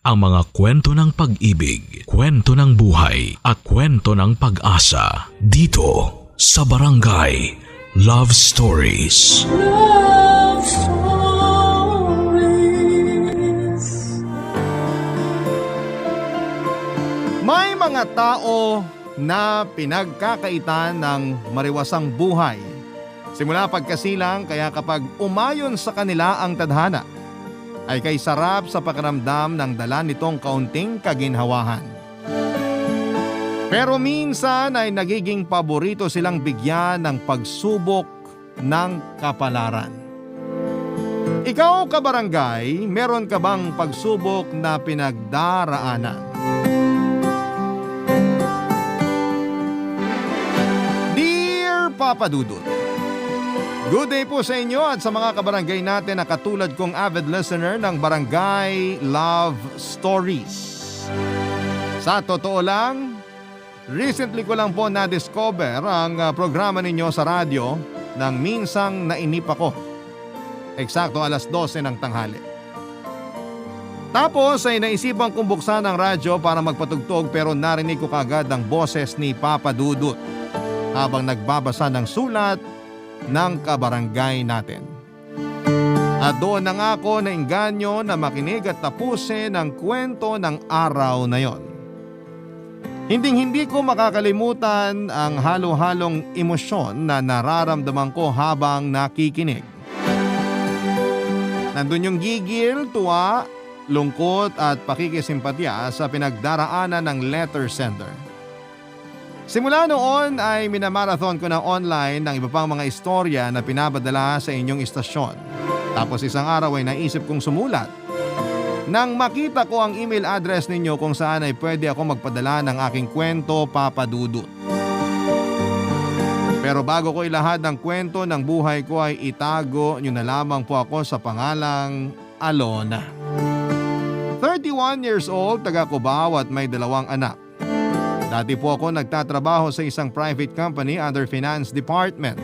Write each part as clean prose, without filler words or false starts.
ang mga kwento ng pag-ibig, kwento ng buhay at kwento ng pag-asa dito sa Barangay Love Stories. Love Stories. May mga tao na pinagkakaitan ng mariwasang buhay. Simula pagkasilang, kaya kapag umayon sa kanila ang tadhana, ay kay sarap sa pakiramdam ng dala nitong kaunting kaginhawahan. Pero minsan ay nagiging paborito silang bigyan ng pagsubok ng kapalaran. Ikaw, kabarangay, meron ka bang pagsubok na pinagdaraanan? Dear Papa Dudut, good day po sa inyo at sa mga kabarangay natin na katulad kong avid listener ng Barangay Love Stories. Sa totoo lang, recently ko lang po na-discover ang programa ninyo sa radyo nang minsang nainip ako. Eksakto 12:00 ng tanghali. Tapos ay naisipan kong buksan ang radyo para magpatugtog, pero narinig ko kagad ang boses ni Papa Dudut habang nagbabasa ng sulat ng kabarangay natin. At doon na nga ako nainganyo na makinig at tapusin ang kwento ng araw na yon. Hinding-hindi ko makakalimutan ang halo-halong emosyon na nararamdaman ko habang nakikinig. Nandun yung gigil, tuwa, lungkot at pakikisimpatya sa pinagdaraanan ng letter sender. Simula noon ay minamarathon ko na online ng iba pang mga istorya na pinabadala sa inyong istasyon. Tapos isang araw ay naisip kong sumulat. Nang makita ko ang email address ninyo kung saan ay pwede ako magpadala ng aking kwento, Papa Dudut. Pero bago ko ilahad ng kwento ng buhay ko ay itago nyo na lamang po ako sa pangalang Alona. 31 years old, taga Cubao at may 2 anak. Dati po ako nagtatrabaho sa isang private company under finance department.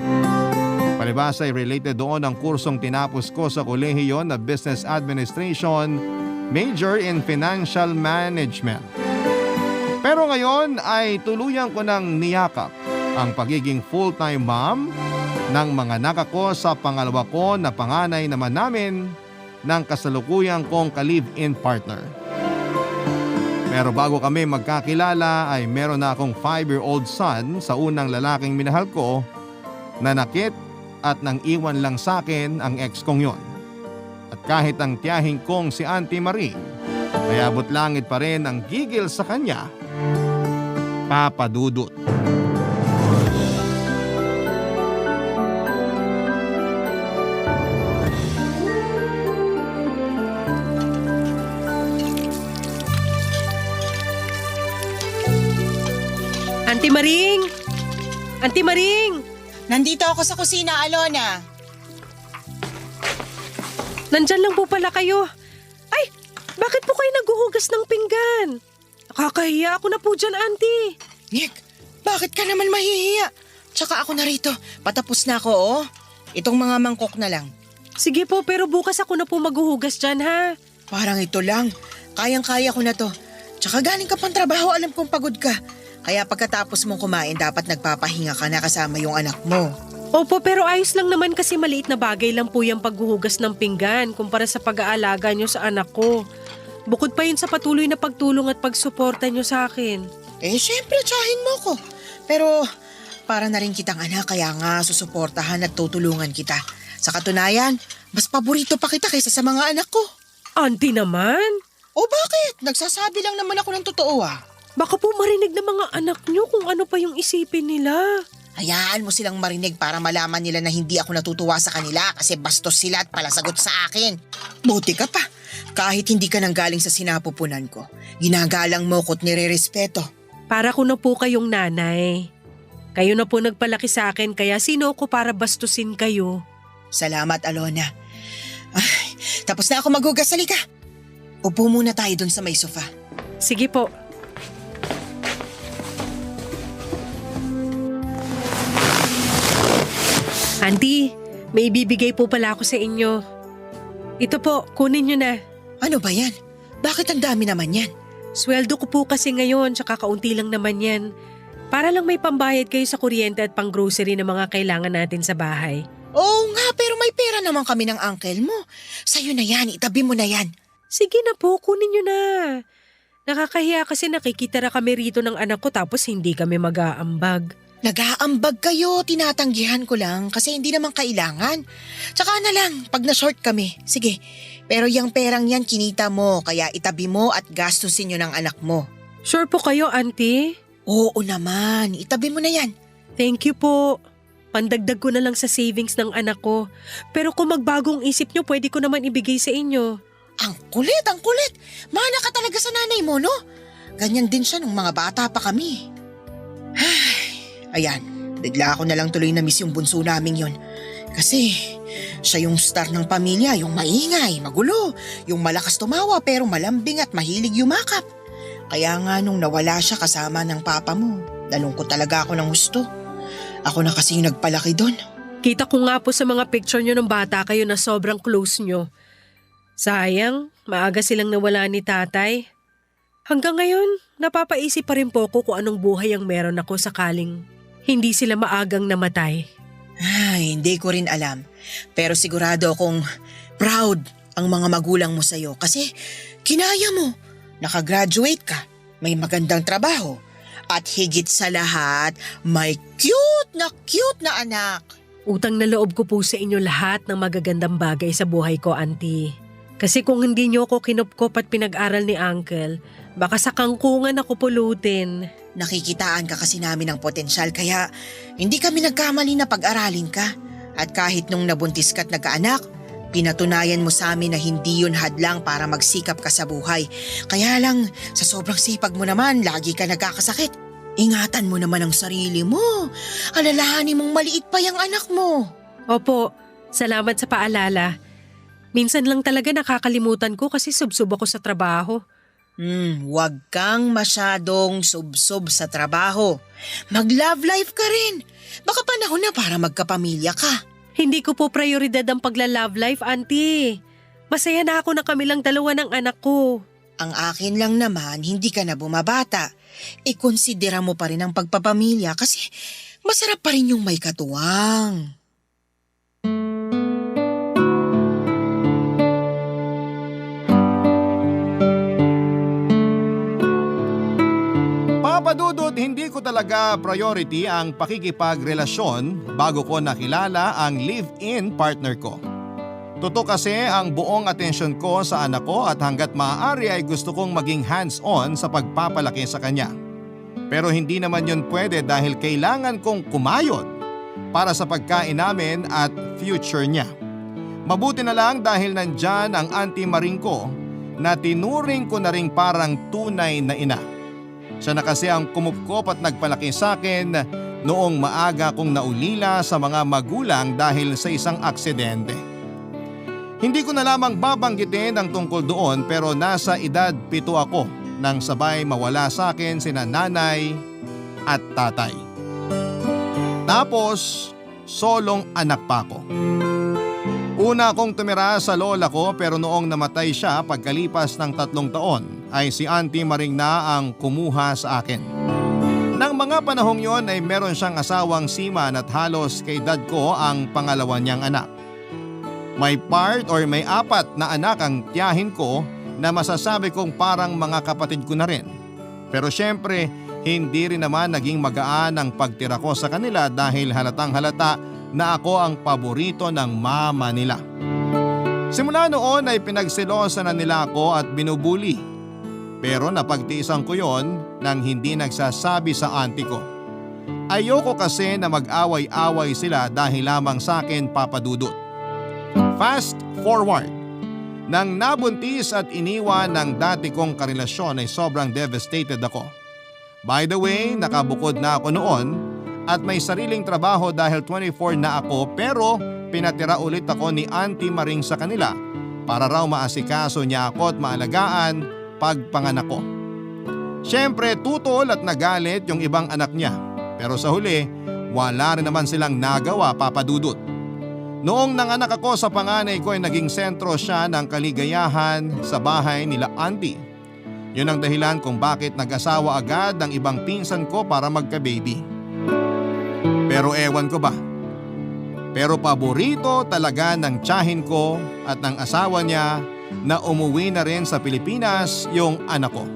Palibhas ay related doon ang kursong tinapos ko sa kolehiyo na business administration, major in financial management. Pero ngayon ay tuluyan ko nang niyakap ang pagiging full-time mom ng mga anak ko sa pangalawa ko na panganay naman namin ng kasalukuyang kong ka-live-in partner. Pero bago kami magkakilala ay meron na akong 5-year-old son sa unang lalaking minahal ko na nakit at nang iwan lang sa akin ang ex kong yon. At kahit ang tiyahing kong si Auntie Marie ay abot langit pa rin ang gigil sa kanya, Papa Dudut. Auntie Maring! Auntie Maring! Nandito ako sa kusina, Alona. Nandyan lang po pala kayo. Ay, bakit po kayo naghuhugas ng pinggan? Nakakahiya ako na po dyan, Auntie. Nick, bakit ka naman mahihiya? Tsaka ako na rito. Patapos na ako, oh. Itong mga mangkok na lang. Sige po, pero bukas ako na po maghuhugas dyan, ha? Parang ito lang. Kayang-kaya ko na to. Tsaka galing ka pang trabaho, alam kong pagod ka. Kaya pagkatapos mong kumain, dapat nagpapahinga ka na kasama yung anak mo. Opo, pero ayos lang naman kasi maliit na bagay lang po yung paghuhugas ng pinggan kumpara sa pag-aalaga nyo sa anak ko. Bukod pa yun sa patuloy na pagtulong at pagsuporta nyo sa akin. Syempre, tsahin mo ko. Pero para na rin kitang anak, kaya nga susuportahan at tutulungan kita. Sa katunayan, mas paborito pa kita kaysa sa mga anak ko. Auntie naman? O bakit? Nagsasabi lang naman ako ng totoo, ah. Baka po marinig ng mga anak nyo kung ano pa yung isipin nila. Hayaan mo silang marinig para malaman nila na hindi ako natutuwa sa kanila kasi bastos sila at palasagot sa akin. Buti ka pa. Kahit hindi ka nanggaling sa sinapupunan ko, ginagalang mo ko't nirerespeto. Para ko na po kayong nanay. Kayo na po nagpalaki sa akin kaya sino ko para bastusin kayo? Salamat, Alona. Ay, tapos na ako maghugas, halika. Upo muna tayo dun sa may sofa. Sige po. Auntie, may ibibigay po pala ako sa inyo. Ito po, kunin nyo na. Ano ba yan? Bakit ang dami naman yan? Sweldo ko po kasi ngayon, tsaka kaunti lang naman yan. Para lang may pambayad kayo sa kuryente at pang-grocery ng mga kailangan natin sa bahay. Oo nga, pero may pera naman kami ng uncle mo. Sa'yo na yan, itabi mo na yan. Sige na po, kunin nyo na. Nakakahiya kasi nakikitira kami rito ng anak ko tapos hindi kami mag-aambag. Nag-aambag kayo, tinatanggihan ko lang kasi hindi naman kailangan. Tsaka na lang, pag na-short kami, sige. Pero yung perang yan kinita mo, kaya itabi mo at gastusin nyo ng anak mo. Sure po kayo, auntie? Oo naman, itabi mo na yan. Thank you po. Pandagdag ko na lang sa savings ng anak ko. Pero kung magbagong isip nyo, pwede ko naman ibigay sa inyo. Ang kulit, ang kulit. Mana ka talaga sa nanay mo, no? Ganyan din siya nung mga bata pa kami. Ayan, bigla ako na lang tuloy na miss yung bunso naming yon. Kasi siya yung star ng pamilya, yung maingay, magulo, yung malakas tumawa pero malambing at mahilig yumakap. Kaya nga nung nawala siya kasama ng papa mo, nalungkot talaga ako ng gusto. Ako na kasi yung nagpalaki doon. Kita ko nga po sa mga picture nyo ng bata kayo na sobrang close nyo. Sayang, maaga silang nawala ni tatay. Hanggang ngayon, napapaisip pa rin po ko kung anong buhay ang meron ako sakaling hindi sila maagang namatay. Ay, hindi ko rin alam. Pero sigurado akong proud ang mga magulang mo sa'yo kasi kinaya mo. Nakagraduate ka, may magandang trabaho, at higit sa lahat, may cute na anak. Utang na loob ko po sa inyo lahat ng magagandang bagay sa buhay ko, auntie. Kasi kung hindi nyo ako kinupkop at pinag-aral ni uncle, baka sa kangkungan ako pulutin. Nakikitaan ka kasi namin ng potensyal kaya hindi kami nagkamali na pag-aralin ka. At kahit nung nabuntis ka't nagkaanak, pinatunayan mo sa amin na hindi yun hadlang para magsikap ka sa buhay. Kaya lang, sa sobrang sipag mo naman, lagi ka nagkakasakit. Ingatan mo naman ang sarili mo. Alalahanin mong maliit pa yung anak mo. Opo, salamat sa paalala. Minsan lang talaga nakakalimutan ko kasi subsub ako sa trabaho. Wag kang masyadong subsob sa trabaho. Mag-love life ka rin. Baka panahon na para magkapamilya ka. Hindi ko po prioridad ang pagla-love life, auntie. Masaya na ako na kami lang dalawa ng anak ko. Ang akin lang naman, hindi ka na bumabata. Ikonsidera mo pa rin ang pagpapamilya kasi masarap pa rin yung may katuwang. Papadudot, hindi ko talaga priority ang pakikipagrelasyon bago ko nakilala ang live-in partner ko. Totoo kasi ang buong atensyon ko sa anak ko at hanggat maaari ay gusto kong maging hands-on sa pagpapalaki sa kanya. Pero hindi naman yun pwede dahil kailangan kong kumayod para sa pagkain namin at future niya. Mabuti na lang dahil nandyan ang auntie Maring ko na tinuring ko na ring parang tunay na ina. Siya na kasi ang kumupkop at nagpalaki sa akin noong maaga kong naulila sa mga magulang dahil sa isang aksidente. Hindi ko na lamang babanggitin ang tungkol doon pero nasa edad 7 ako nang sabay mawala sa akin sina nanay at tatay. Tapos, solong anak pa ako. Una akong tumira sa lola ko pero noong namatay siya pagkalipas ng 3 taon ay si Auntie Maring na ang kumuha sa akin. Nang mga panahong yon ay meron siyang asawang seaman at halos kay dad ko ang pangalawa niyang anak. May may 4 na anak ang tiyahin ko na masasabi kong parang mga kapatid ko na rin. Pero syempre hindi rin naman naging magaan ang pagtira ko sa kanila dahil halatang halata na ako ang paborito ng mama nila. Simula noon ay pinagselosan na nila ako at binubuli. Pero napagtiisan ko yon nang hindi nagsasabi sa auntie ko. Ayoko kasi na mag-away-away sila dahil lamang sa akin, Papa Dudut. Fast forward. Nang nabuntis at iniwan ng dati kong karelasyon ay sobrang devastated ako. By the way, nakabukod na ako noon at may sariling trabaho dahil 24 na ako pero pinatira ulit ako ni Auntie Maring sa kanila para raw maasikaso niya ako at maalagaan pagpanganak ko. Siyempre tutol at nagalit yung ibang anak niya pero sa huli wala rin naman silang nagawa, Papa Dudut. Noong nanganak ako sa panganay ko ay naging sentro siya ng kaligayahan sa bahay nila auntie. Yun ang dahilan kung bakit nag-asawa agad ang ibang pinsan ko para magka-baby. Pero ewan ko ba? Pero paborito talaga ng tiyahin ko at ng asawa niya na umuwi na rin sa Pilipinas yung anak ko.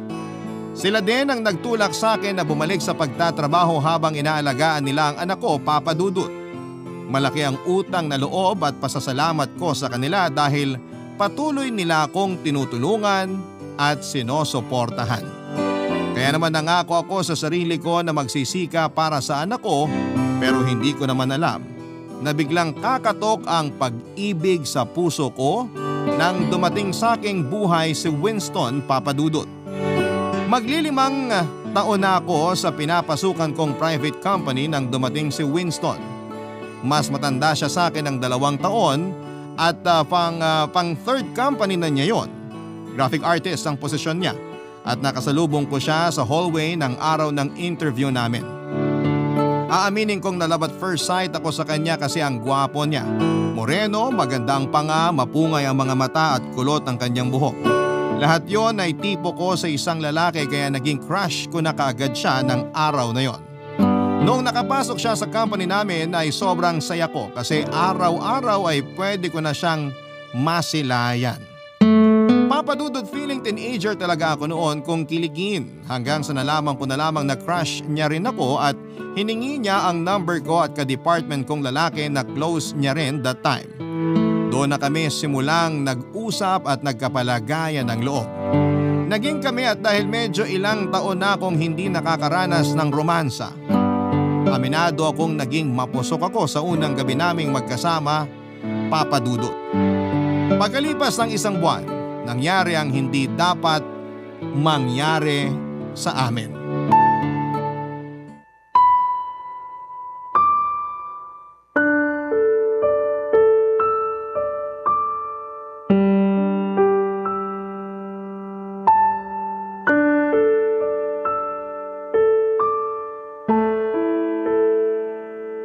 Sila din ang nagtulak sa akin na bumalik sa pagtatrabaho habang inaalagaan nila ang anak ko, Papa Dudut. Malaki ang utang na loob at pasasalamat ko sa kanila dahil patuloy nila akong tinutulungan at sinusuportahan. Kaya naman nangako ako sa sarili ko na magsisika para sa anak ko, pero hindi ko naman alam na biglang kakatok ang pag-ibig sa puso ko nang dumating sa aking buhay si Winston, Papa Dudut. Maglilimang taon na ako sa pinapasukan kong private company nang dumating si Winston. Mas matanda siya sa akin ng 2 taon at pang third company na niya yon. Graphic artist ang posisyon niya at nakasalubong ko siya sa hallway ng araw ng interview namin. Aaminin kong nalabat first sight ako sa kanya kasi ang gwapo niya. Moreno, magandang panga, mapungay ang mga mata at kulot ang kanyang buhok. Lahat yon ay tipo ko sa isang lalaki kaya naging crush ko na kaagad siya ng araw na yon. Noong nakapasok siya sa company namin ay sobrang saya ko kasi araw-araw ay pwede ko na siyang masilayan. Papa Dudut, feeling teenager talaga ako noon kung kiligin hanggang sa nalaman ko na lamang na crush niya rin ako at hiningi niya ang number ko at ka-department kong lalaki na close niya rin that time. Doon na kami simulang nag-usap at nagkapalagayan ng loob. Naging kami at dahil medyo ilang taon na akong hindi nakakaranas ng romansa. Aminado akong naging mapusok ako sa unang gabi naming magkasama, Papa Dudut. Pagkalipas ng 1 buwan, nangyari ang hindi dapat mangyari sa amin.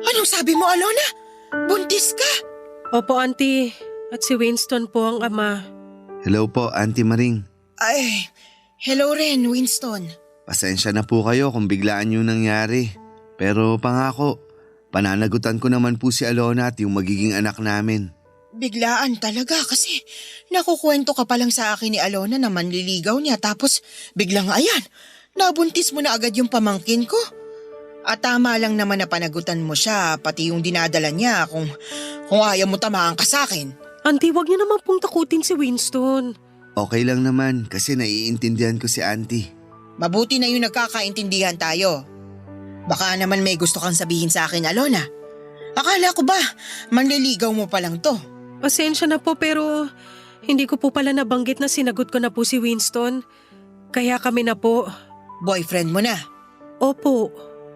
Anong sabi mo, Alona? Buntis ka? Opo, auntie. At si Winston po ang ama. Hello po, Auntie Maring. Ay, hello rin, Winston. Pasensya na po kayo kung biglaan yung nangyari. Pero pangako, pananagutan ko naman po si Alona at yung magiging anak namin. Biglaan talaga kasi nakukwento ka pa lang sa akin ni Alona na manliligaw niya tapos biglang ayan, nabuntis mo na agad yung pamangkin ko. At tama lang naman na panagutan mo siya pati yung dinadala niya kung ayaw mo tamaan ka sa akin. Auntie, wag niyo naman pong takutin si Winston. Okay lang naman kasi naiintindihan ko si Auntie. Mabuti na yung nagkakaintindihan tayo. Baka naman may gusto kang sabihin sa akin, Alona. Akala ko ba manliligaw mo pa lang to? Pasensya na po pero hindi ko po pala nabanggit na sinagot ko na po si Winston. Kaya kami na po. Boyfriend mo na? Opo.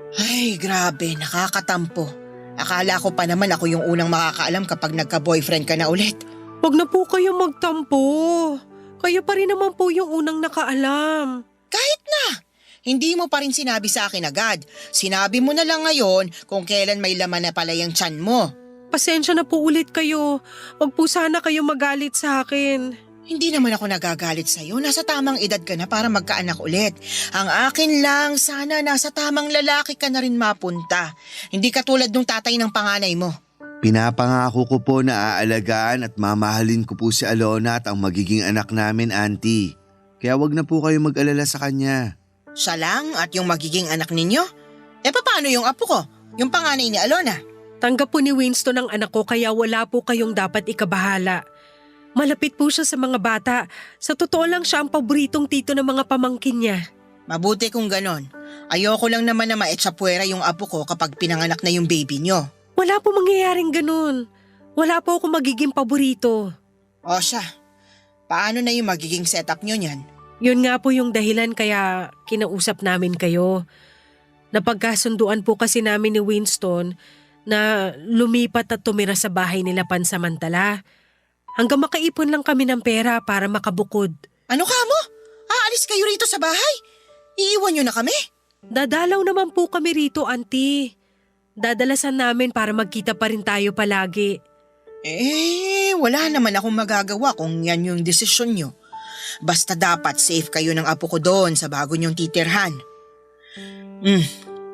Ay, grabe, nakakatampo. Akala ko pa naman ako yung unang makakaalam kapag nagka-boyfriend ka na ulit. Wag na po kayo magtampo. Kayo pa rin naman po yung unang nakaalam. Kahit na, hindi mo pa rin sinabi sa akin agad. Sinabi mo na lang ngayon kung kailan may laman na pala yung tiyan mo. Pasensya na po ulit kayo. Wag po sana kayo magalit sa akin. Hindi naman ako nagagalit sa'yo. Nasa tamang edad ka na para magkaanak ulit. Ang akin lang, sana nasa tamang lalaki ka na rin mapunta. Hindi katulad nung tatay ng panganay mo. Pinapangako ko po na aalagaan at mamahalin ko po si Alona at ang magiging anak namin, Auntie. Kaya wag na po kayo mag-alala sa kanya. Siya lang at yung magiging anak ninyo? Paano yung apo ko? Yung panganay ni Alona? Tanggap po ni Winston ang anak ko kaya wala po kayong dapat ikabahala. Malapit po siya sa mga bata. Sa totoo lang siya ang paboritong tito ng mga pamangkin niya. Mabuti kung ganon. Ayoko lang naman na maetsapwera yung apo ko kapag pinanganak na yung baby nyo. Wala po mangyayaring ganun. Wala po ako magiging paborito. O siya, paano na yung magiging setup nyo niyan? Yun nga po yung dahilan kaya kinausap namin kayo. Napagkasunduan po kasi namin ni Winston na lumipat at tumira sa bahay nila pansamantala. Hanggang makaipon lang kami ng pera para makabukod. Ano ka mo? Aalis kayo rito sa bahay? Iiwan nyo na kami? Dadalaw naman po kami rito, auntie. Dadalasan namin para magkita pa rin tayo palagi. Wala naman akong magagawa kung yan yung desisyon nyo. Basta dapat safe kayo ng apo ko doon sa bago nyong titirhan.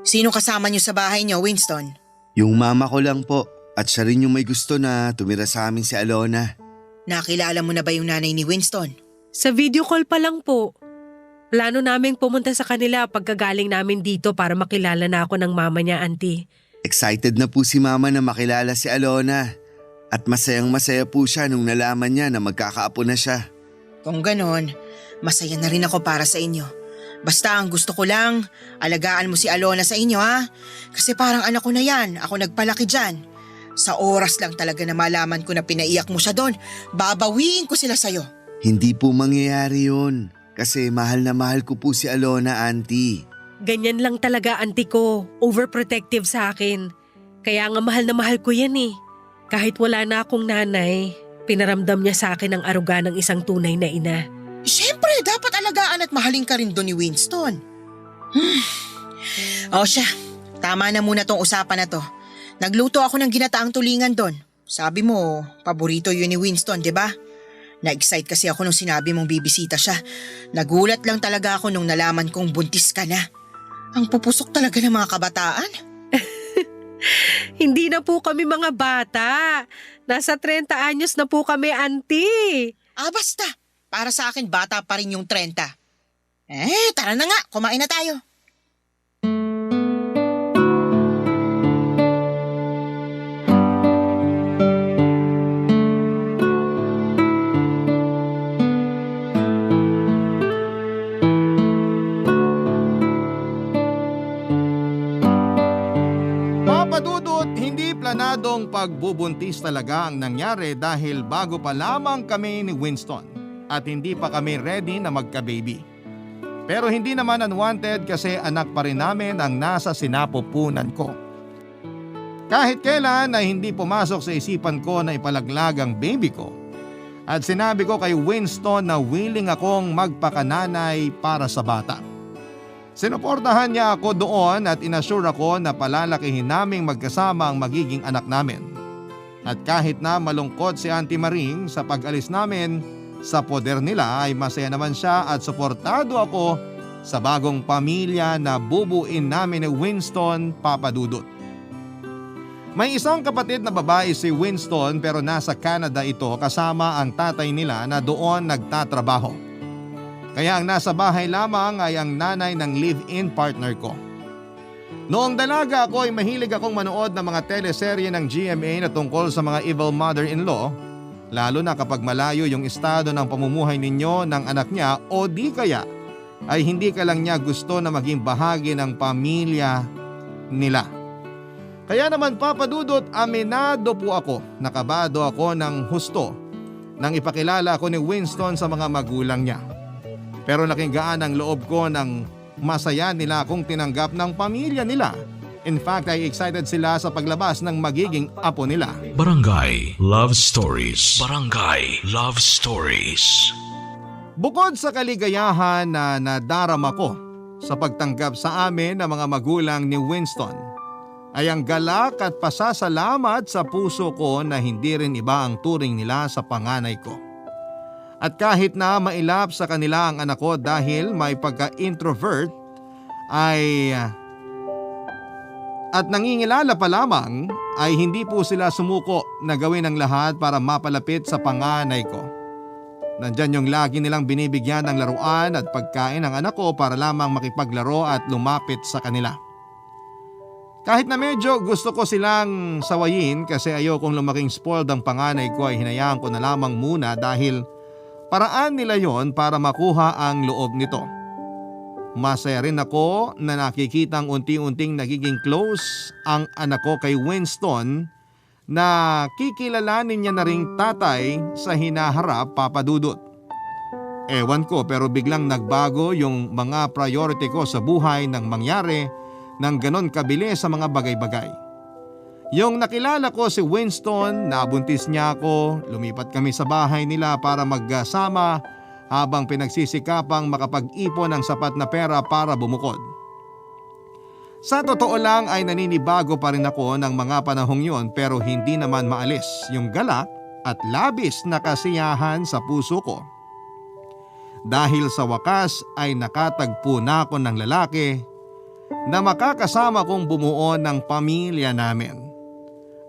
Sino kasama nyo sa bahay nyo, Winston? Yung mama ko lang po at siya rin yung may gusto na tumira sa amin si Alona. Nakilala mo na ba yung nanay ni Winston? Sa video call pa lang po. Plano naming pumunta sa kanila pagkagaling namin dito para makilala na ako ng mama niya, auntie. Excited na po si mama na makilala si Alona. At masayang masaya po siya nung nalaman niya na magkakaapo na siya. Kung ganon, masaya na rin ako para sa inyo. Basta ang gusto ko lang, alagaan mo si Alona sa inyo ha. Kasi parang anak ko na yan, ako nagpalaki dyan. Sa oras lang talaga na malaman ko na pinaiyak mo siya doon, babawiin ko sila sa'yo. Hindi po mangyayari yun. Kasi mahal na mahal ko po si Alona, auntie. Ganyan lang talaga, auntie ko. Overprotective sa akin. Kaya nga mahal na mahal ko yan eh. Kahit wala na akong nanay, pinaramdam niya sa akin ang aruga ng isang tunay na ina. Siyempre, dapat alagaan at mahalin ka rin doon ni Winston. O siya, tama na muna tong usapan na to. Nagluto ako ng ginataang tulingan doon. Sabi mo, paborito yun ni Winston, di ba? Na-excite kasi ako nung sinabi mong bibisita siya. Nagulat lang talaga ako nung nalaman kong buntis ka na. Ang pupusok talaga ng mga kabataan. Hindi na po kami mga bata. Nasa 30 anyos na po kami, auntie. Basta. Para sa akin, bata pa rin yung 30. Tara na nga. Kumain na tayo. Papadudot, hindi planadong pagbubuntis talaga ang nangyari dahil bago pa lamang kami ni Winston at hindi pa kami ready na magka-baby. Pero hindi naman unwanted kasi anak pa rin namin ang nasa sinapupunan ko. Kahit kailan ay hindi pumasok sa isipan ko na ipalaglag ang baby ko. At sinabi ko kay Winston na willing akong magpakananay para sa bata. Sinuportahan niya ako doon at inassure ako na palalakihin naming magkasama ang magiging anak namin. At kahit na malungkot si Auntie Maring sa pag-alis namin sa poder nila ay masaya naman siya at suportado ako sa bagong pamilya na bubuin namin ni Winston, Papadudot. May isang kapatid na babae si Winston pero nasa Canada ito kasama ang tatay nila na doon nagtatrabaho. Kaya ang nasa bahay lamang ay ang nanay ng live-in partner ko. Noong dalaga ako ay mahilig akong manood ng mga teleserye ng GMA na tungkol sa mga evil mother-in-law, lalo na kapag malayo yung estado ng pamumuhay ninyo ng anak niya o di kaya ay hindi ka lang niya gusto na maging bahagi ng pamilya nila. Kaya naman Papadudot, aminado po ako, nakabado ako ng husto nang ipakilala ako ni Winston sa mga magulang niya. Pero laking gaan ang loob ko nang masaya nila akong tinanggap ng pamilya nila. In fact, ay excited sila sa paglabas ng magiging apo nila. Barangay Love Stories. Barangay Love Stories. Bukod sa kaligayahan na nadarama ko sa pagtanggap sa amin ng mga magulang ni Winston, ay ang galak at pasasalamat sa puso ko na hindi rin iba ang turing nila sa panganay ko. At kahit na mailap sa kanila ang anak ko dahil may pagka-introvert at nangingilala pa lamang ay hindi po sila sumuko na gawin ang lahat para mapalapit sa panganay ko. Nandyan yung lagi nilang binibigyan ng laruan at pagkain ng anak ko para lamang makipaglaro at lumapit sa kanila. Kahit na medyo gusto ko silang sawayin kasi ayokong lumaking spoiled ang panganay ko ay hinayaan ko na lamang muna dahil paraan nila yon para makuha ang loob nito. Masaya rin ako na nakikitang unti-unting nagiging close ang anak ko kay Winston na kikilalanin niya na ring tatay sa hinaharap, Papadudot. Ewan ko pero biglang nagbago yung mga priority ko sa buhay nang mangyari ng ganon kabilis sa mga bagay-bagay. Yung nakilala ko si Winston, nabuntis niya ako, lumipat kami sa bahay nila para magkasama habang pinagsisikapang makapag-ipon ng sapat na pera para bumukod. Sa totoo lang ay naninibago pa rin ako ng mga panahong yon pero hindi naman maalis yung galak at labis na kasiyahan sa puso ko. Dahil sa wakas ay nakatagpo na ako ng lalaki na makakasama kong bumuo ng pamilya namin.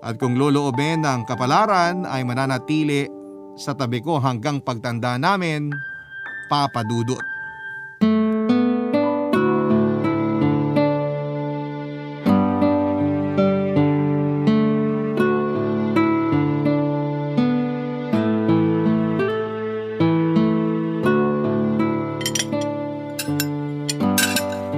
At kung loloobin ng kapalaran ay mananatili sa tabi ko hanggang pagtanda namin, Papa Dudut.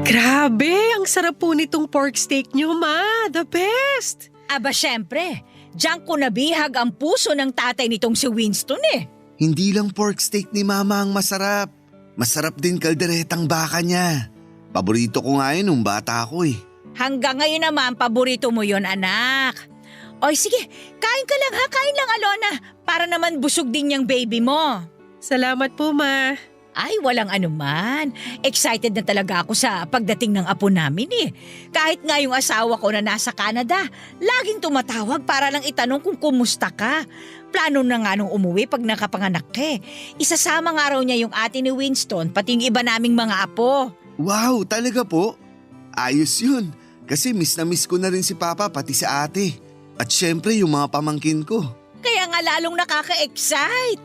Grabe, ang sarap po nitong pork steak nyo, ma. The best! Aba syempre, diyan ko nabihag ang puso ng tatay nitong si Winston eh. Hindi lang pork steak ni Mama ang masarap. Masarap din kalderetang baka niya. Paborito ko nga yun nung bata ako eh. Hanggang ngayon naman, paborito mo yon anak. Oy sige, kain ka lang ha, kain lang Alona. Para naman busog din yung baby mo. Salamat po, ma. Ay, walang anuman. Excited na talaga ako sa pagdating ng apo namin eh. Kahit nga yung asawa ko na nasa Canada, laging tumatawag para lang itanong kung kumusta ka. Plano na nga nung umuwi pag nakapanganak ka eh. Isasama nga raw niya yung ate ni Winston, pati yung iba naming mga apo. Wow, talaga po? Ayos yun. Kasi miss na miss ko na rin si Papa pati si ate. At syempre yung mga pamangkin ko. Kaya nga lalong nakaka-excite.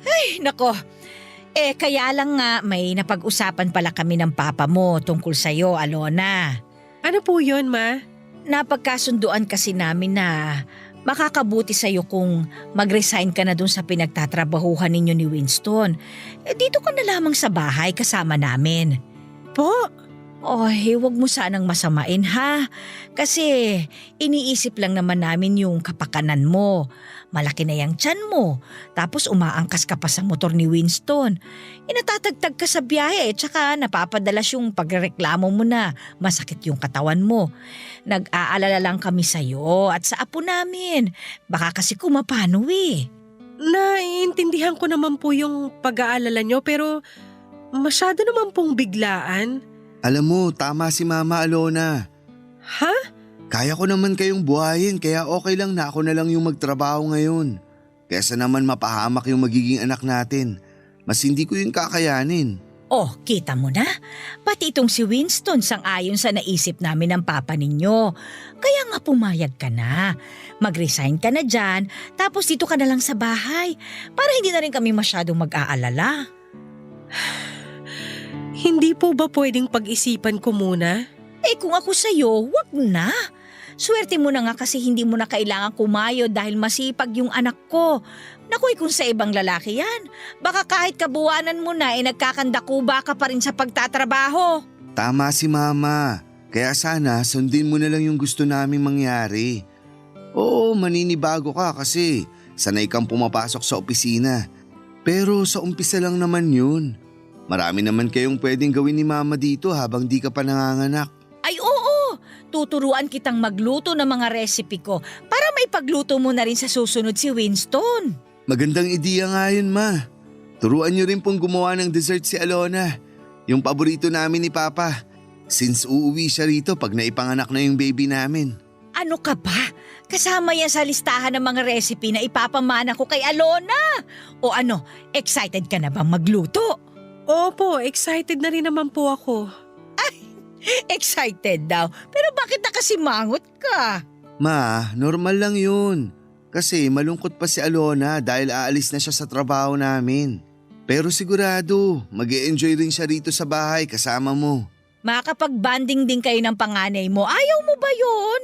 Ay, nako. Kaya lang nga may napag-usapan pala kami ng papa mo tungkol sa'yo, Alona. Ano po yun, ma? Napagkasunduan kasi namin na makakabuti sa'yo kung mag-resign ka na dun sa pinagtatrabahuhan ninyo ni Winston. Dito ka na lamang sa bahay kasama namin. Po? Oy, huwag mo sanang masamain ha. Kasi iniisip lang naman namin yung kapakanan mo. Malaki na yung tiyan mo. Tapos umaangkas ka pa sa motor ni Winston. Inatatagtag ka sa biyahe tsaka napapadalas yung pagreklamo mo na masakit yung katawan mo. Nag-aalala lang kami sa'yo at sa apo namin. Baka kasi kumapano eh. Naiintindihan ko naman po yung pag-aalala nyo pero masyado naman pong biglaan. Alam mo, tama si Mama Alona. Ha? Kaya ko naman kayong buhayin kaya okay lang na ako na lang yung magtrabaho ngayon. Kesa naman mapahamak yung magiging anak natin. Mas hindi ko yung kakayanin. Oh, kita mo na? Pati itong si Winston sang-ayon sa naisip namin ng papa ninyo. Kaya nga pumayag ka na. Mag-resign ka na dyan, tapos dito ka na lang sa bahay. Para hindi na rin kami masyadong mag-aalala. Hindi po ba pwedeng pag-isipan ko muna? Kung ako sa'yo, wag na. Swerte mo na nga kasi hindi mo na kailangan kumayod dahil masipag yung anak ko. Naku, kung sa ibang lalaki yan, baka kahit kabuwanan mo na nagkakandakuba ka pa rin sa pagtatrabaho. Tama si Mama. Kaya sana sundin mo na lang yung gusto naming mangyari. Oo, maninibago ka kasi sanay kang pumapasok sa opisina. Pero sa umpisa lang naman yun. Marami naman kayong pwedeng gawin ni Mama dito habang di ka pa nanganganak. Ay oo, tuturuan kitang magluto ng mga recipe ko para maipagluto mo na rin sa susunod si Winston. Magandang ideya nga yun, Ma. Turuan niyo rin pong gumawa ng dessert si Alona. Yung paborito namin ni Papa. Since uuwi siya rito pag naipanganak na yung baby namin. Ano ka ba? Kasama yan sa listahan ng mga recipe na ipapamana ko kay Alona. O ano, excited ka na bang magluto? Opo, excited na rin naman po ako. Excited daw. Pero bakit nakasimangot ka? Ma, normal lang yun. Kasi malungkot pa si Alona dahil aalis na siya sa trabaho namin. Pero sigurado, mag-e-enjoy rin siya rito sa bahay kasama mo. Makakapag-banding din kayo ng panganay mo. Ayaw mo ba yun?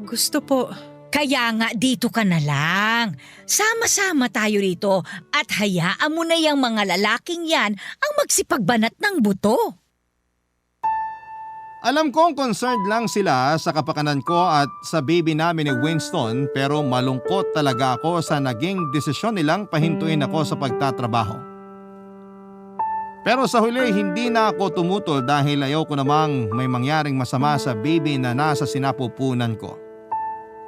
Gusto po. Kaya nga dito ka na lang. Sama-sama tayo rito at hayaan mo na yung mga lalaking yan ang magsipagbanat ng buto. Alam kong concerned lang sila sa kapakanan ko at sa baby namin ni Winston pero malungkot talaga ako sa naging desisyon nilang pahintuin ako sa pagtatrabaho. Pero sa huli hindi na ako tumutol dahil ayaw ko namang may mangyaring masama sa baby na nasa sinapupunan ko.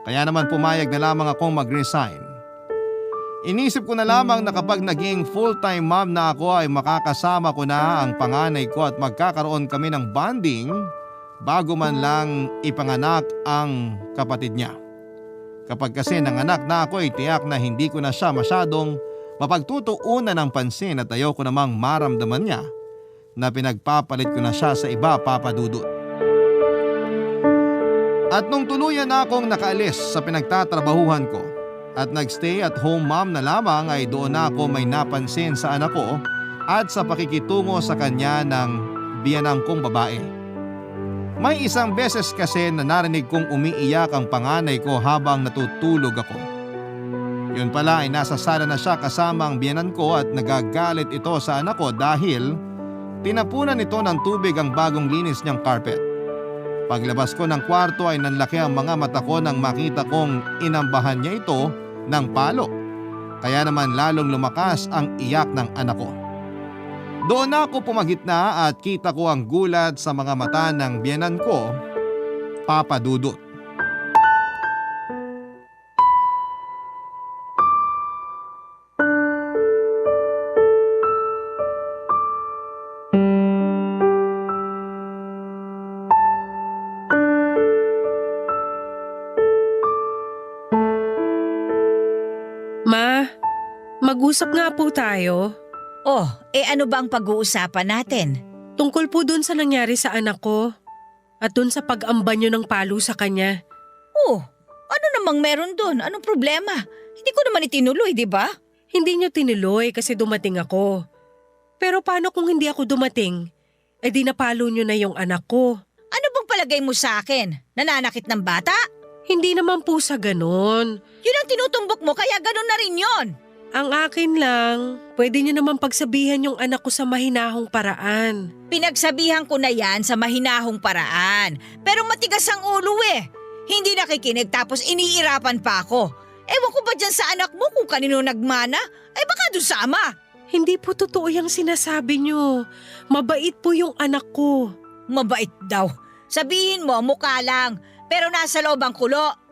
Kaya naman pumayag na lamang akong mag-resign. Inisip ko na lamang na kapag naging full-time mom na ako ay makakasama ko na ang panganay ko at magkakaroon kami ng bonding bago man lang ipanganak ang kapatid niya. Kapag kasi nanganak na ako ay tiyak na hindi ko na siya masyadong mapagtutuunan ng pansin at ayaw ko namang maramdaman niya na pinagpapalit ko na siya sa iba, Papa Dudut. At nung tuluyan na akong nakaalis sa pinagtatrabahuhan ko at nagstay at home mom na lamang ay doon na ako may napansin sa anak ko at sa pakikitungo sa kanya ng biyanang kong babae. May isang beses kasi na narinig kong umiiyak ang panganay ko habang natutulog ako. Yun pala ay nasa sala na siya kasama ang biyanan ko at nagagalit ito sa anak ko dahil tinapunan ito ng tubig ang bagong linis niyang carpet. Paglabas ko ng kwarto ay nanlaki ang mga mata ko nang makita kong inambahan niya ito ng palo. Kaya naman lalong lumakas ang iyak ng anak ko. Doon na ako pumagitna at kita ko ang gulat sa mga mata ng biyenan ko, Papa Dudut. Ma, mag-usap nga po tayo. Oh, ano ba ang pag-uusapan natin? Tungkol po dun sa nangyari sa anak ko at dun sa pag-amba nyo ng palo sa kanya. Oh, ano namang meron doon? Anong problema? Hindi ko naman itinuloy, di ba? Hindi nyo tinuloy kasi dumating ako. Pero paano kung hindi ako dumating? Eh di napalo nyo na yung anak ko. Ano bang palagay mo sa akin? Nananakit ng bata? Hindi naman po sa ganon. Yun ang tinutumbok mo kaya ganon na rin yon. Ang akin lang, pwede nyo naman pagsabihan yung anak ko sa mahinahong paraan. Pinagsabihan ko na yan sa mahinahong paraan. Pero matigas ang ulo eh. Hindi nakikinig tapos iniirapan pa ako. Ewan ko ba dyan sa anak mo kung kanino nagmana? Ay baka doon sa ama. Hindi po totoo yung sinasabi nyo. Mabait po yung anak ko. Mabait daw. Sabihin mo, mukha lang. Pero nasa loob ang kulo.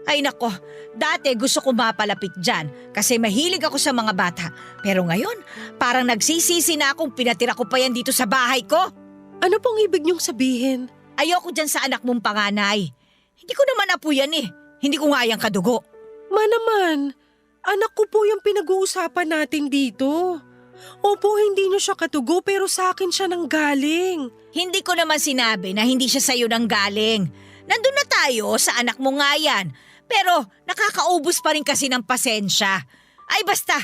Ay nako, dati gusto ko mapalapit dyan kasi mahilig ako sa mga bata. Pero ngayon, parang nagsisisi na akong pinatira ko pa yan dito sa bahay ko. Ano pong ibig niyong sabihin? Ayoko dyan sa anak mong panganay. Hindi ko naman apo yan eh. Hindi ko nga yan kadugo. Ma naman, anak ko po yung pinag-uusapan natin dito. Opo, hindi niyo siya katugo pero sa akin siya nanggaling. Hindi ko naman sinabi na hindi siya sa'yo nanggaling. Nandun na tayo sa anak mo nga yan. Pero nakakaubos pa rin kasi ng pasensya. Ay basta,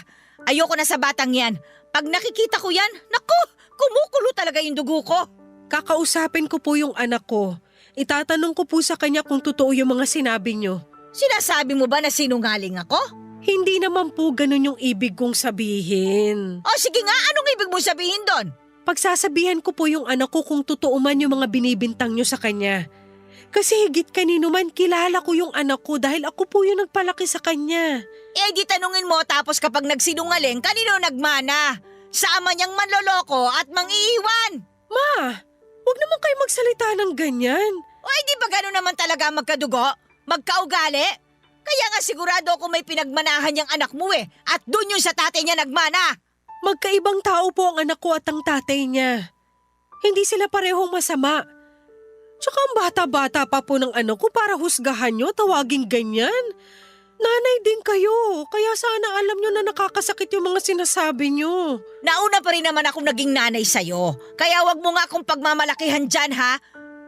ayoko na sa batang yan. Pag nakikita ko yan, naku, kumukulo talaga yung dugo ko. Kakausapin ko po yung anak ko. Itatanong ko po sa kanya kung totoo yung mga sinabi niyo. Sinasabi mo ba na sinungaling ako? Hindi naman po ganun yung ibig kong sabihin. O sige nga, anong ibig mo sabihin doon? Pagsasabihan ko po yung anak ko kung totoo man yung mga binibintang niyo sa kanya. Kasi higit kanino man kilala ko yung anak ko dahil ako po yung nagpalaki sa kanya. Di tanungin mo tapos kapag nagsinungaling, kanino nagmana? Sa ama niyang manloloko at mangiiwan. Ma, huwag naman kayo magsalita ng ganyan. Di ba gano'n naman talaga magkadugo? Magkaugali? Kaya nga sigurado ako may pinagmanahan niyang anak mo at doon yung sa tatay niya nagmana. Magkaibang tao po ang anak ko at ang tatay niya. Hindi sila parehong masama. Tsaka ang bata-bata pa po ng anak ko para husgahan nyo, tawaging ganyan. Nanay din kayo, kaya sana alam nyo na nakakasakit yung mga sinasabi nyo. Nauna pa rin naman akong naging nanay sa'yo. Kaya wag mo nga akong pagmamalakihan dyan ha.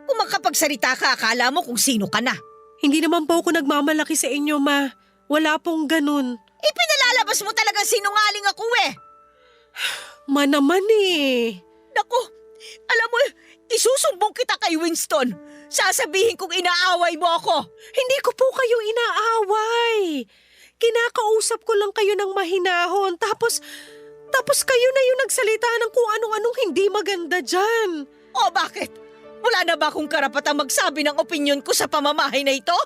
Kung makapagsalita ka, akala mo kung sino ka na. Hindi naman po ako nagmamalaki sa inyo, ma. Wala pong ganun. Pinalalabas mo talagang sinungaling ako Ma naman Naku, alam mo, isusumbong kita kay Winston. Sasabihin kong inaaway mo ako. Hindi ko po kayo inaaway. Kinakausap ko lang kayo ng mahinahon. Tapos kayo na yung nagsalita ng kung anong-anong hindi maganda dyan. O bakit? Wala na ba akong karapatang magsabi ng opinyon ko sa pamamahay na ito?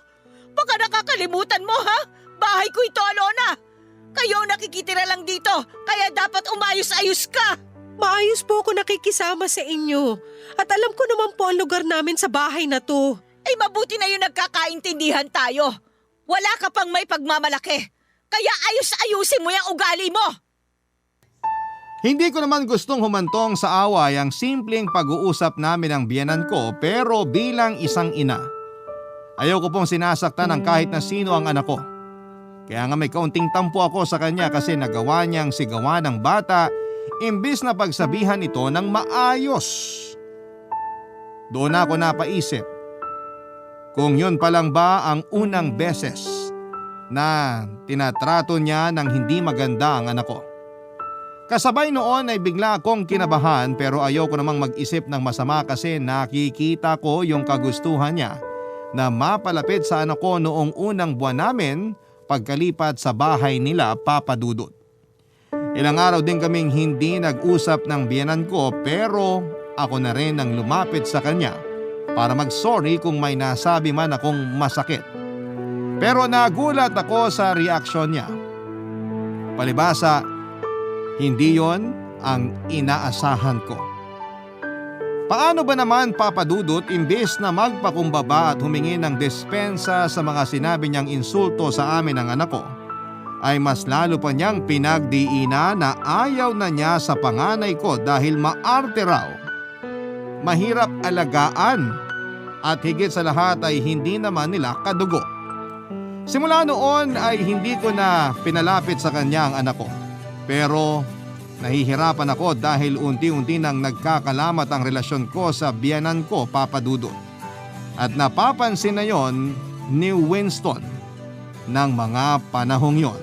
Baka nakakalimutan mo ha? Bahay ko ito, Alona. Kayo nakikitira lang dito, kaya dapat umayos-ayos ka. Maayos po ako nakikisama sa inyo. At alam ko naman po ang lugar namin sa bahay na to. Mabuti na yung nagkakaintindihan tayo. Wala ka pang may pagmamalaki. Kaya ayos-ayusin mo yung ugali mo. Hindi ko naman gustong humantong sa away ang simpleng pag-uusap namin ng biyenan ko, pero bilang isang ina, ayaw ko pong sinasaktan ng kahit na sino ang anak ko. Kaya nga may kaunting tampo ako sa kanya kasi nagawa niyang sigawan ng bata imbis na pagsabihan ito ng maayos. Doon ako napaisip kung yun pa lang ba ang unang beses na tinatrato niya ng hindi maganda ang anak ko. Kasabay noon ay bigla akong kinabahan, pero ayoko namang mag-isip ng masama kasi nakikita ko yung kagustuhan niya na mapalapit sa anak ko noong unang buwan namin pagkalipat sa bahay nila Papa Dudut. Ilang araw din kaming hindi nag-usap ng biyenan ko, pero ako na rin ang lumapit sa kanya para mag-sorry kung may nasabi man akong masakit. Pero nagulat ako sa reaksyon niya. Palibasa, hindi yon ang inaasahan ko. Paano ba naman Papa Dudut, imbes na magpakumbaba at humingi ng dispensa sa mga sinabi niyang insulto sa amin ng anak ko, ay mas lalo pa niyang pinagdiina na ayaw na niya sa panganay ko dahil maarte raw, mahirap alagaan at higit sa lahat ay hindi naman nila kadugo. Simula noon ay hindi ko na pinalapit sa kanya ang anak ko. Pero nahihirapan ako dahil unti-unti nang nagkakalamat ang relasyon ko sa biyenan ko, Papa Dudut. At napapansin na yon ni Winston ng mga panahong yon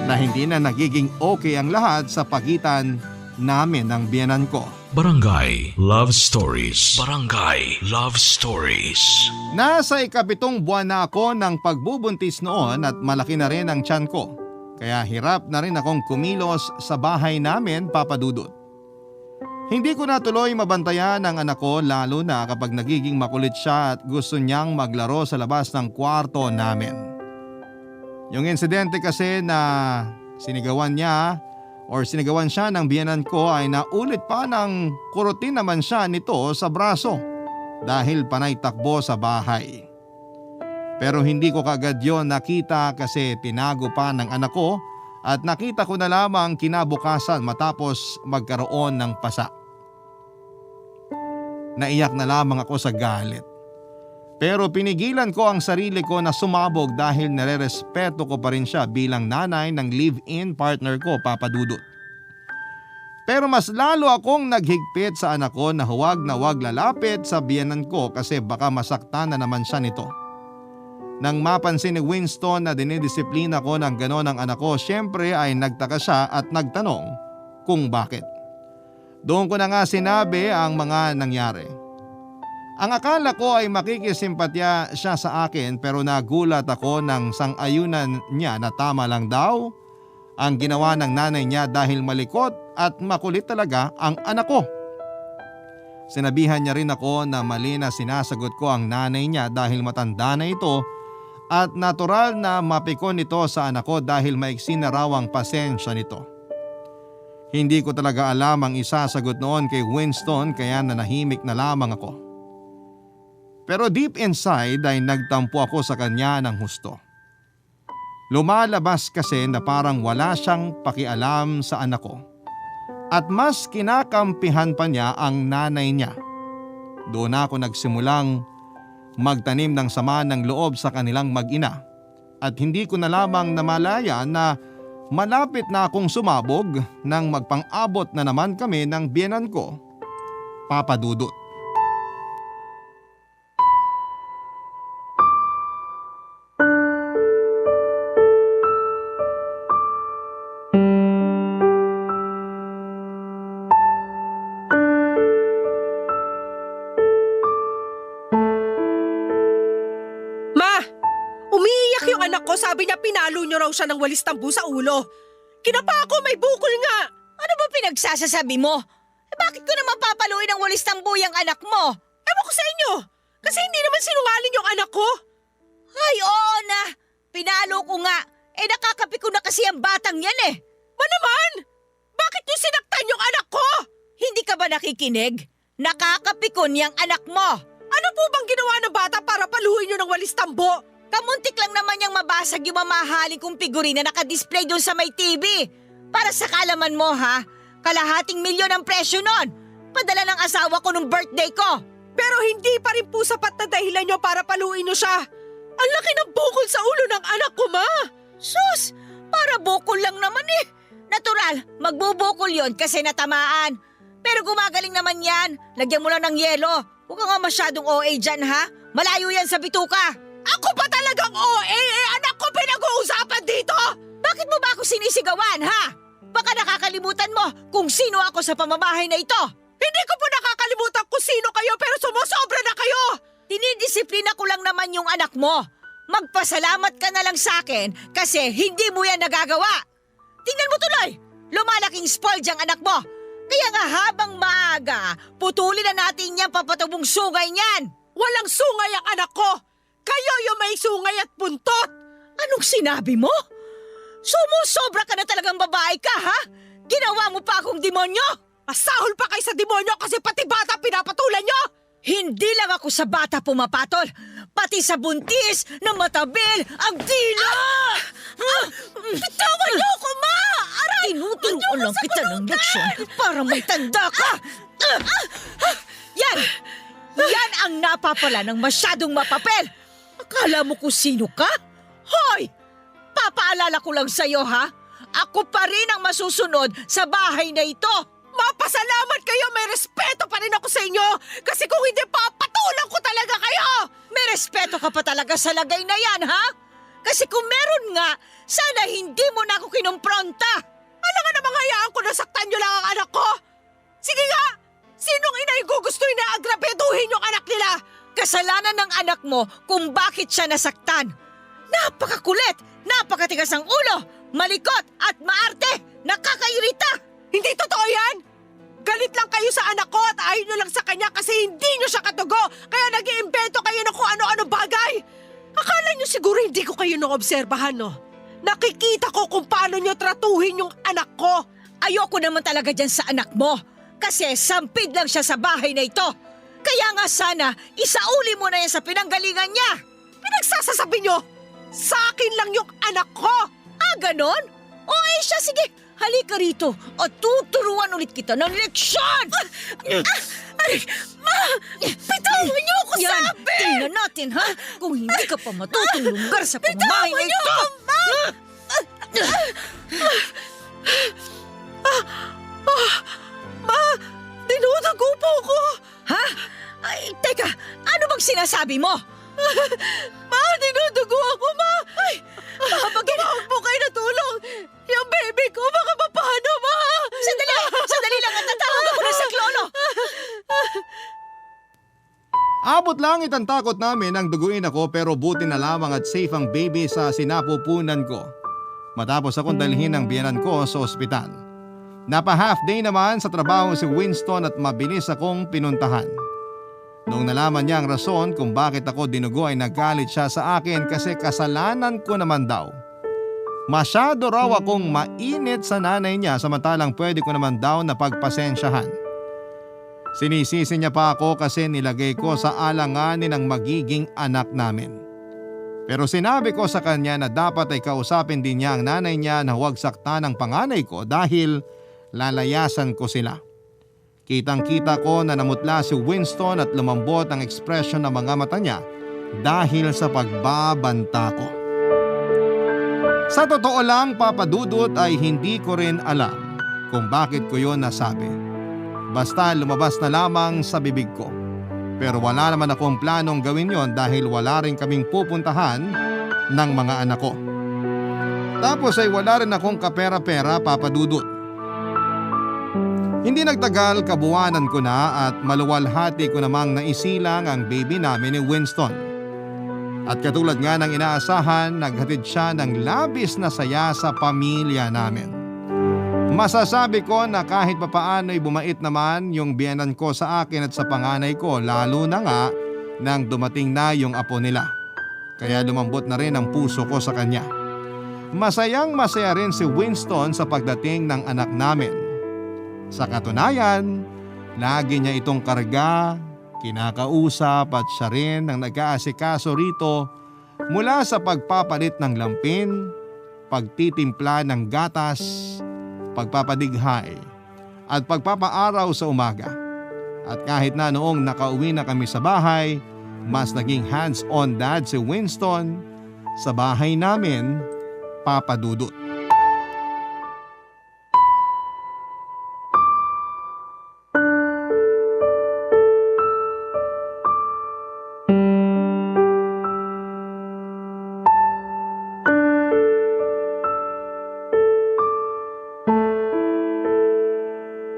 na hindi na nagiging okay ang lahat sa pagitan namin ng biyenan ko. Barangay Love Stories. Barangay Love Stories. Nasa 7 buwan na ako ng pagbubuntis noon at malaki na rin ang tiyan ko. Kaya hirap na rin akong kumilos sa bahay namin, Papa Dudut. Hindi ko na tuloy mabantayan ang anak ko, lalo na kapag nagiging makulit siya at gusto niyang maglaro sa labas ng kwarto namin. Yung insidente kasi na sinigawan siya ng biyenan ko ay naulit pa ng kurutin naman siya nito sa braso dahil panay takbo sa bahay. Pero hindi ko kagad yon nakita kasi tinago pa ng anak ko at nakita ko na lamang kinabukasan matapos magkaroon ng pasa. Naiyak na lamang ako sa galit. Pero pinigilan ko ang sarili ko na sumabog dahil nare-respeto ko pa rin siya bilang nanay ng live-in partner ko, Papa Dudut. Pero mas lalo akong naghigpit sa anak ko na huwag lalapit sa biyenan ko kasi baka masaktan na naman siya nito. Nang mapansin ni Winston na dinidisiplina ko ng ganon ang anak ko, syempre ay nagtaka siya at nagtanong kung bakit. Doon ko na nga sinabi ang mga nangyari. Ang akala ko ay makikisimpatya siya sa akin, pero nagulat ako ng sang-ayunan niya na tama lang daw ang ginawa ng nanay niya dahil malikot at makulit talaga ang anak ko. Sinabihan niya rin ako na mali na sinasagot ko ang nanay niya dahil matanda na ito at natural na mapikon ito sa anak ko dahil maiksi na raw ang pasensya nito. Hindi ko talaga alam ang isasagot noon kay Winston kaya nanahimik na lamang ako. Pero deep inside ay nagtampo ako sa kanya ng husto. Lumalabas kasi na parang wala siyang pakialam sa anak ko. At mas kinakampihan pa niya ang nanay niya. Doon ako nagsimulang magtanim ng sama ng loob sa kanilang mag-ina. At hindi ko na lamang namalaya na malapit na akong sumabog nang magpang-abot na naman kami ng biyenan ko, Papa Dudut. Sabi niya pinalo niyo raw siya ng walis tambo sa ulo. Kinapa ako, may bukol nga. Ano ba pinagsasasabi mo? Bakit ko naman papaluin ng walis tambo yung anak mo? Ewan ko sa inyo. Kasi hindi naman sinungaling yung anak ko. Ay, oo na. Pinalo ko nga. Nakakapi ko na kasi ang batang yan eh. Naman? Bakit niyo sinaktan yung anak ko? Hindi ka ba nakikinig? Nakakapikon yung anak mo. Ano po bang ginawa ng bata para paluhin niyo ng walis tambo? Kamuntik lang naman yung mabasag yung mamahaling kong figurine na nakadisplay doon sa may TV. Para sa kaalaman mo ha, 1,250,000 ang presyo nun. Padala ng asawa ko nung birthday ko. Pero hindi pa rin po sapat na dahilan nyo para paluin nyo siya. Ang laki ng bukol sa ulo ng anak ko, Ma! Sus, para bukol lang naman eh. Natural, magbubukol yon kasi natamaan. Pero gumagaling naman yan. Lagyan mo lang ng yelo. Huwag ka nga masyadong OA dyan, ha? Malayo yan sa bituka. Ako pa talagang OA, anak ko pinag-uusapan dito! Bakit mo ba ako sinisigawan, ha? Baka nakakalimutan mo kung sino ako sa pamamahay na ito. Hindi ko po nakakalimutan kung sino kayo pero sumusobra na kayo! Dinidisiplina ko lang naman yung anak mo. Magpasalamat ka na lang sa akin kasi hindi mo yan nagagawa. Tingnan mo tuloy, lumalaking spoiled ang anak mo. Kaya nga habang maaga, putulin na natin yung papatubong sungay niyan. Walang sungay ang anak ko! Kayo yung may sungay at puntot! Anong sinabi mo? Sumusobra ka na talagang babae ka, ha? Ginawa mo pa akong demonyo? Masahol pa kayo sa demonyo kasi pati bata pinapatulan nyo! Hindi lang ako sa bata pumapatol, pati sa buntis na matabil ang dila! Bitawan niyo ako, Ma! Aray! Tinuturuan lang kita ng leksyon para may tanda ka! Yan! Yan ang napapala ng masyadong mapapel! Akala mo kung sino ka? Hoy! Papaalala ko lang sa'yo, ha? Ako pa rin ang masusunod sa bahay na ito! Mapasalamat kayo! May respeto pa rin ako sa inyo! Kasi kung hindi, papatulan ko talaga kayo! May respeto ka pa talaga sa lagay na yan, ha? Kasi kung meron nga, sana hindi mo na ako kinumpronta! Alam nga namang hayaan ko nasaktan nyo lang ang anak ko! Sige nga! Sinong ina yung gugustuhin na agrabeduhin yung anak nila? Kasalanan ng anak mo kung bakit siya nasaktan. Napakakulit! Napakatigas ang ulo! Malikot at maarte! Nakakairita! Hindi totoo yan! Galit lang kayo sa anak ko at ayaw nyo lang sa kanya kasi hindi nyo siya katugo kaya nag-iimbento kayo ng kung ano-ano bagay! Akala nyo siguro hindi ko kayo naobserbahan, no? Nakikita ko kung paano nyo tratuhin yung anak ko! Ayoko naman talaga dyan sa anak mo kasi sampid lang siya sa bahay na ito. Kaya nga sana isauli mo na yan sa pinanggalingan niya. Pinagsasasabi nyo, sa akin lang yung anak ko! Ah, ganon? O siya, sige. Halika rito at tuturuan ulit kita ng leksyon! Ma! Bitawan niyo ako, Yan, sabi! tingnan natin, ha? Kung hindi ka pa matutulunggar sa pamamahay na ito! Ma! Dinudugo po ko! Ha? Ay, teka, ano bang sinasabi mo? Ma! Dinudugo ako, Ma! Ay! Tumawag po kayo na tulong! Yung baby ko, baka mapano, Ma! Sandali lang at tatawag ako na sa klono! Abot langit ang takot namin nang duguin ako pero buti na lamang at safe ang baby sa sinapupunan ko. Matapos akong dalhin ng biyanan ko sa ospital. Napa-half day naman sa trabaho si Winston at mabilis akong pinuntahan. Noong nalaman niya ang rason kung bakit ako dinugo ay nagalit siya sa akin kasi kasalanan ko naman daw. Masyado raw akong mainit sa nanay niya samantalang pwede ko naman daw na pagpasensyahan. Sinisisi niya pa ako kasi nilagay ko sa alanganin ang magiging anak namin. Pero sinabi ko sa kanya na dapat ay kausapin din niya ang nanay niya na huwag saktan ang panganay ko dahil lalayasan ko sila. Kitang-kita ko na namutla si Winston at lumambot ang ekspresyon ng mga mata niya dahil sa pagbabanta ko. Sa totoo lang, Papa Dudut, ay hindi ko rin alam kung bakit ko yon nasabi. Basta lumabas na lamang sa bibig ko. Pero wala naman akong planong gawin yon dahil wala rin kaming pupuntahan ng mga anak ko. Tapos ay wala rin akong kapera-pera, Papa Dudut. Hindi nagtagal, kabuwanan ko na at maluwalhati ko namang naisilang ang baby namin ni Winston. At katulad nga ng inaasahan, naghatid siya ng labis na saya sa pamilya namin. Masasabi ko na kahit papaano ay bumait naman yung biyenan ko sa akin at sa panganay ko, lalo na nga nang dumating na yung apo nila. Kaya lumambot na rin ang puso ko sa kanya. Masayang masaya rin si Winston sa pagdating ng anak namin. Sa katunayan, lagi niya itong karga, kinakausap at siya rin ang nag-aasikaso rito mula sa pagpapalit ng lampin, pagtitimpla ng gatas, pagpapadighay, at pagpapaaraw sa umaga. At kahit na noong nakauwi na kami sa bahay, mas naging hands-on dad si Winston sa bahay namin, Papa Dudut.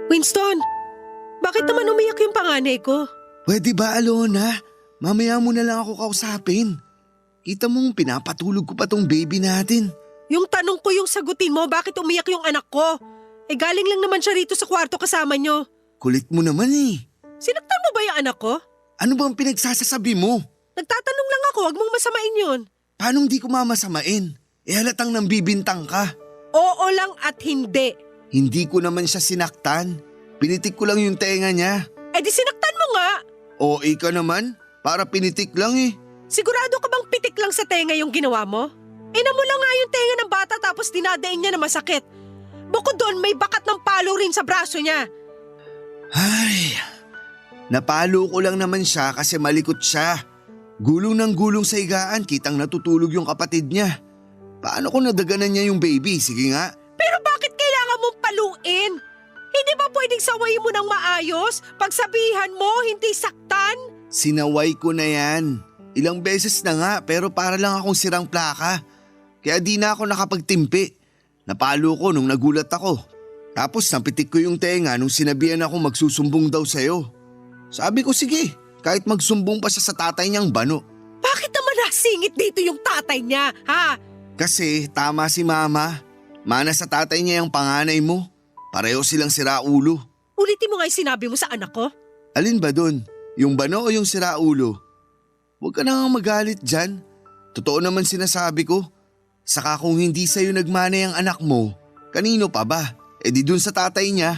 Winston, bakit naman umiyak yung panganay ko? Pwede ba, Alona? Mamaya mo na lang ako kausapin. Kita mong pinapatulog ko pa tong baby natin. Yung tanong ko yung sagutin mo, bakit umiyak yung anak ko? Eh galing lang naman siya rito sa kwarto kasama nyo. Kulit mo naman eh. Sinaktan mo ba yung anak ko? Ano bang pinagsasasabi mo? Nagtatanong lang ako, wag mong masamain yun. Paano hindi ko mamasamain? Halatang nambibintang ka. Oo lang at hindi. Hindi ko naman siya sinaktan. Pinitik ko lang yung tenga niya. Eh di sinaktan mo nga. OA ka naman? Para pinitik lang eh. Sigurado ka bang pitik lang sa tenga yung ginawa mo? Ina mo lang nga yung tenga ng bata tapos dinadain niya na masakit. Bukod doon may bakat ng palo rin sa braso niya. Ay, napalo ko lang naman siya kasi malikot siya. Gulong ng gulong sa higaan, kitang natutulog yung kapatid niya. Paano kung nadaganan niya yung baby? Sige nga. Pero bakit kailangan mong paluin? Hindi ba pwedeng sawayin mo ng maayos? Pagsabihan mo, hindi saktan? Sinaway ko na yan. Ilang beses na nga pero para lang akong sirang plaka. Kaya di na ako nakapagtimpi. Napalo ko nung nagulat ako. Tapos napitik ko yung tenga nung sinabihan ako magsusumbong daw sa'yo. Sabi ko sige, kahit magsumbong pa siya sa tatay niyang bano. Bakit naman nasingit dito yung tatay niya, ha? Kasi tama si mama. Mana sa tatay niya yung panganay mo. Pareho silang siraulo. Ulitin mo nga yung sinabi mo sa anak ko. Alin ba dun? Yung bano o yung siraulo? Huwag ka na nga magalit dyan. Totoo naman sinasabi ko. Saka kung hindi sa'yo nagmana ang anak mo, kanino pa ba? E di dun sa tatay niya.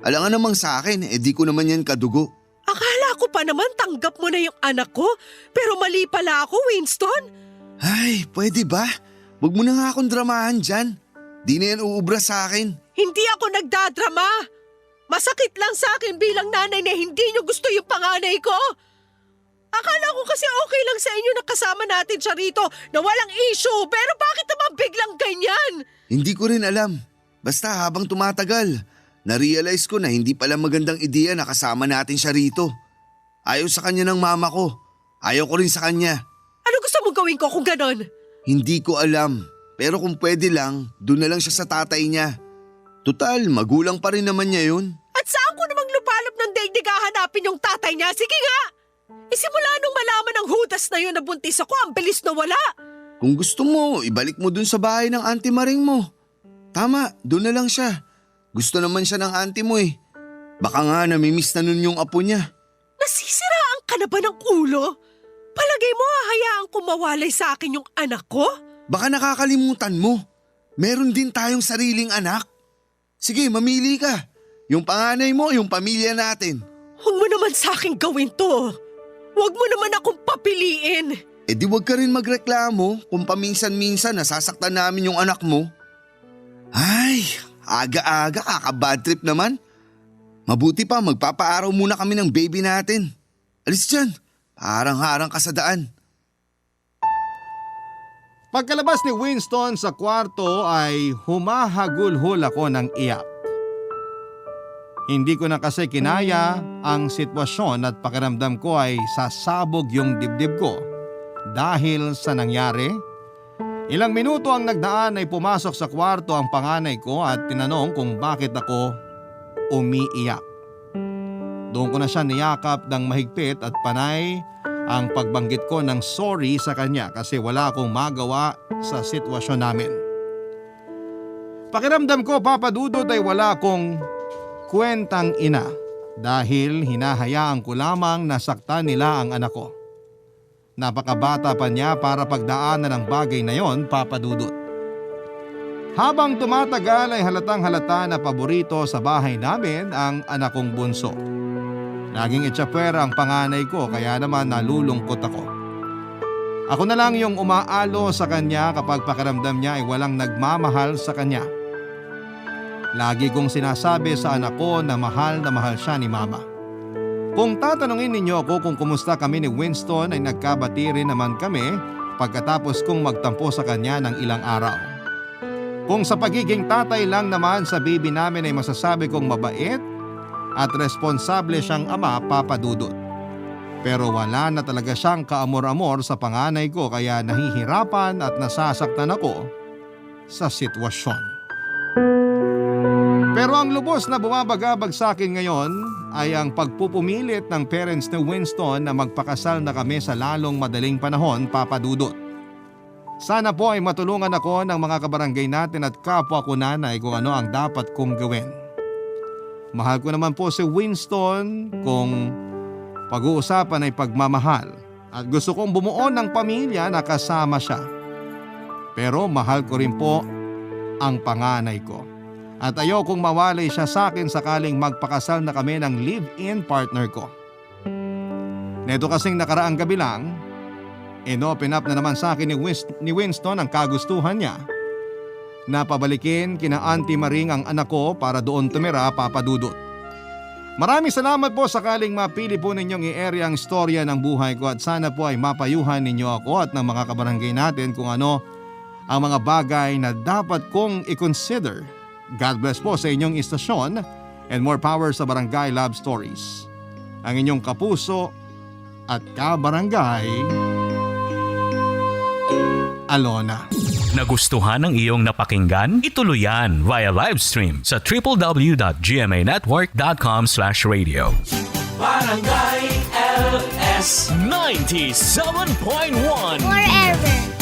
Alangan namang sa akin, e di ko naman yan kadugo. Akala ko pa naman tanggap mo na yung anak ko. Pero mali pala ako, Winston. Ay, pwede ba? Huwag mo na nga akong dramahan dyan. Di na yan uubra sa akin. Hindi ako nagdadrama. Masakit lang sa akin bilang nanay na hindi niyo gusto yung panganay ko. Akala ko kasi okay lang sa inyo na kasama natin siya rito na walang issue. Pero bakit naman biglang ganyan? Hindi ko rin alam. Basta habang tumatagal, na-realize ko na hindi pala magandang ideya na kasama natin siya rito. Ayaw sa kanya ng mama ko. Ayaw ko rin sa kanya. Ano gusto mong gawin ko kung ganon? Hindi ko alam. Pero kung pwede lang, doon na lang siya sa tatay niya. Total, magulang pa rin naman niya yun. At saan ko namang lupalop ng daigdig hahanapin yung tatay niya? Sige nga! Isimula nung malaman ng hudas na yun na buntis ako, ang bilis na wala. Kung gusto mo, ibalik mo dun sa bahay ng auntie Maring mo. Tama, doon na lang siya. Gusto naman siya ng auntie mo eh. Baka nga namimiss na nun yung apo niya. Nasisiraan ka na ba ng ulo? Palagay mo hahayaan ko mawalay sa akin yung anak ko? Baka nakakalimutan mo. Meron din tayong sariling anak. Sige, mamili ka. Yung panganay mo, yung pamilya natin. Huwag mo naman sa akin gawin to. Huwag mo naman akong papiliin. Eh di wag ka rin magreklamo kung paminsan-minsan nasasaktan namin yung anak mo. Ay, aga-aga kaka-bad trip naman. Mabuti pa magpapaaraw muna kami ng baby natin. Alis dyan, harang-harang ka sa daan. Pagkalabas ni Winston sa kwarto ay humahagulhol ako ng iyak. Hindi ko na kasi kinaya ang sitwasyon at pakiramdam ko ay sasabog yung dibdib ko dahil sa nangyari. Ilang minuto ang nagdaan ay pumasok sa kwarto ang panganay ko at tinanong kung bakit ako umiiyak. Doon ko na siya niyakap ng mahigpit at panay ang pagbanggit ko ng sorry sa kanya kasi wala akong magawa sa sitwasyon namin. Pakiramdam ko, Papa Dudut, ay wala akong kwentang ina dahil hinahayaan ko lamang na saktan nila ang anak ko. Napakabata pa niya para pagdaanan ng bagay na yon, Papa Dudut. Habang tumatagal ay halatang halata na paborito sa bahay namin ang anak kong bunso. Laging itsapwera ang panganay ko kaya naman nalulungkot ako. Ako na lang yung umaalo sa kanya kapag pakiramdam niya ay walang nagmamahal sa kanya. Lagi kong sinasabi sa anak ko na mahal siya ni Mama. Kung tatanungin ninyo ako kung kumusta kami ni Winston ay nagkabati rin naman kami pagkatapos kong magtampo sa kanya ng ilang araw. Kung sa pagiging tatay lang naman sa baby namin ay masasabi kong mabait at responsable siyang ama, Papa Dudut. Pero wala na talaga siyang kaamor-amor sa panganay ko kaya nahihirapan at nasasaktan ako sa sitwasyon. Pero ang lubos na bumabagabag sa akin ngayon ay ang pagpupumilit ng parents ni Winston na magpakasal na kami sa lalong madaling panahon, Papa Dudut. Sana po ay matulungan ako ng mga kabarangay natin at kapwa ko nanay kung ano ang dapat kong gawin. Mahal ko naman po si Winston kung pag-uusapan ay pagmamahal at gusto kong bumuo ng pamilya na kasama siya. Pero mahal ko rin po ang panganay ko. At ayokong mawalay siya sa akin sakaling magpakasal na kami ng live-in partner ko. Neto kasing nakaraang gabi lang, inopen up na naman sa akin ni Winston ang kagustuhan niya na pabalikin kina Auntie Maring ang anak ko para doon tumira, Papa Dudut. Maraming salamat po sakaling mapili po ninyong i-area ang istorya ng buhay ko at sana po ay mapayuhan ninyo ako at ng mga kabarangay natin kung ano ang mga bagay na dapat kong i-consider. God bless po sa inyong istasyon and more power sa Barangay Love Stories. Ang inyong kapuso at kabarangay, Alona. Nagustuhan ng iyong napakinggan? Ituloy yan via live stream sa www.gmanetwork.com/radio. Barangay LS 97.1 Forever.